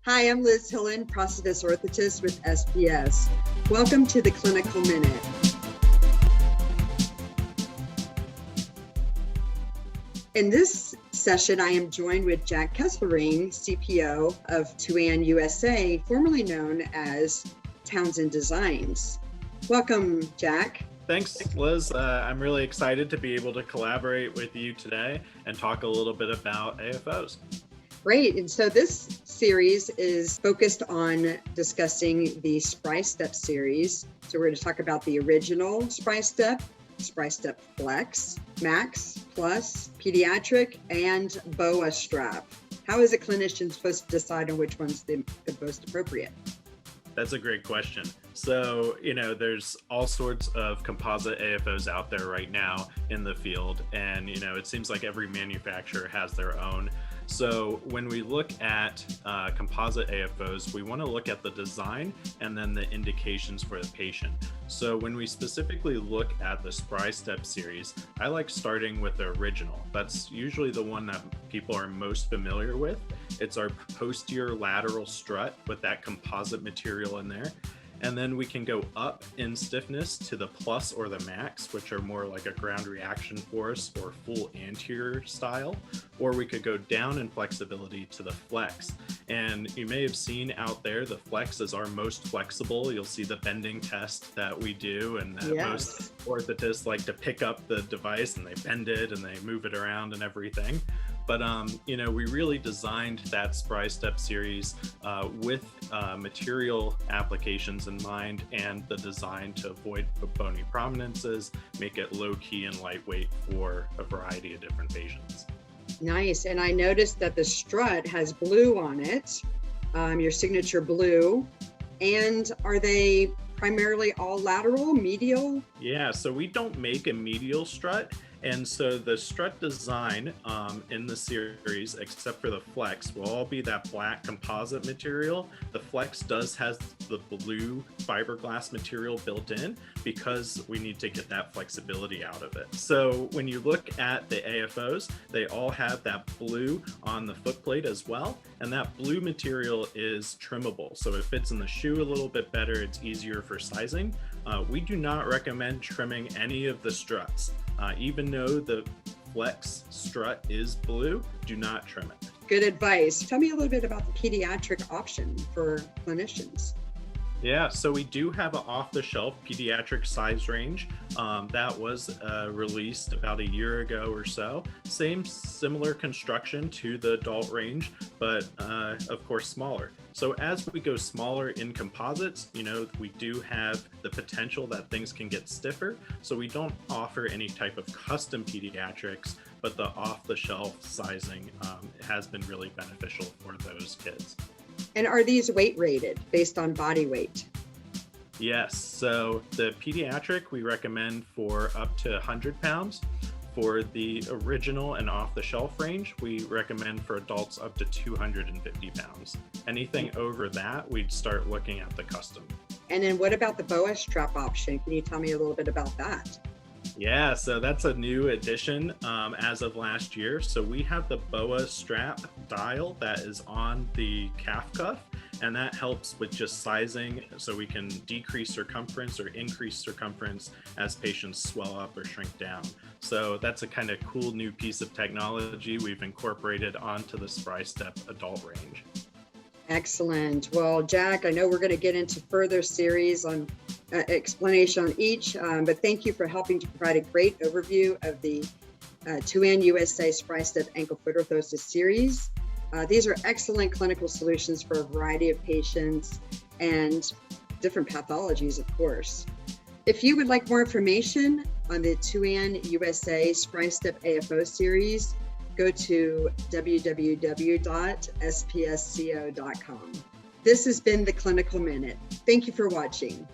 Hi, I'm Liz Hillen, prosthetist orthotist with SPS. Welcome to the Clinical Minute. In this session, I am joined with Jak Kesselring, CPO of Thuasne USA, formerly known as Townsend Designs. Welcome, Jak. Thanks, Liz. I'm really excited to be able to collaborate with you today and talk a little bit about AFOs. Great. And so this series is focused on discussing the SpryStep series. So we're going to talk about the original SpryStep, SpryStep Flex, Max, Plus, Pediatric, and Boa Strap. How is a clinician supposed to decide on which one's the most appropriate? That's a great question. So, there's all sorts of composite AFOs out there right now in the field. And, it seems like every manufacturer has their own. So when we look at composite AFOs, we want to look at the design and then the indications for the patient. So when we specifically look at the SpryStep series, I like starting with the original. That's usually the one that people are most familiar with. It's our posterior lateral strut with that composite material in there. And then we can go up in stiffness to the Plus or the Max, which are more like a ground reaction force or full anterior style, or we could go down in flexibility to the Flex. And you may have seen out there, the Flex is our most flexible. You'll see the bending test that we do, and that most orthotists like to pick up the device and they bend it and they move it around and everything. But, we really designed that SpryStep series with material applications in mind and the design to avoid bony prominences, make it low key and lightweight for a variety of different patients. Nice. And I noticed that the strut has blue on it, your signature blue. And are they primarily all lateral, medial? Yeah, so we don't make a medial strut. And so the Strut Design in the series, except for the Flex, will all be that black composite material. The Flex does has the blue fiberglass material built in because we need to get that flexibility out of it. So when you look at the AFOs, they all have that blue on the foot plate as well. And that blue material is trimmable. So it fits in the shoe a little bit better. It's easier for sizing. We do not recommend trimming any of the struts. Even though the Flex strut is blue, do not trim it. Good advice. Tell me a little bit about the pediatric option for clinicians. Yeah, so we do have an off-the-shelf pediatric size range that was released about a year ago or so. Similar construction to the adult range, but of course smaller. So as we go smaller in composites, we do have the potential that things can get stiffer. So we don't offer any type of custom pediatrics, but the off-the-shelf sizing has been really beneficial for those kids. And are these weight rated based on body weight? Yes, so the pediatric we recommend for up to 100 pounds. For the original and off-the-shelf range, we recommend for adults up to 250 pounds. Anything over that, we'd start looking at the custom. And then what about the Boa Strap option? Can you tell me a little bit about that? Yeah, so that's a new addition as of last year. So we have the Boa Strap dial that is on the calf cuff, and that helps with just sizing so we can decrease circumference or increase circumference as patients swell up or shrink down. So that's a kind of cool new piece of technology we've incorporated onto the SpryStep adult range. Excellent. Well, Jak, I know we're going to get into further series on explanation on each, but thank you for helping to provide a great overview of the Thuasne USA SpryStep Ankle Foot Orthosis series. These are excellent clinical solutions for a variety of patients and different pathologies, of course. If you would like more information on the Thuasne USA SpryStep AFO series, go to www.spsco.com. This has been the Clinical Minute. Thank you for watching.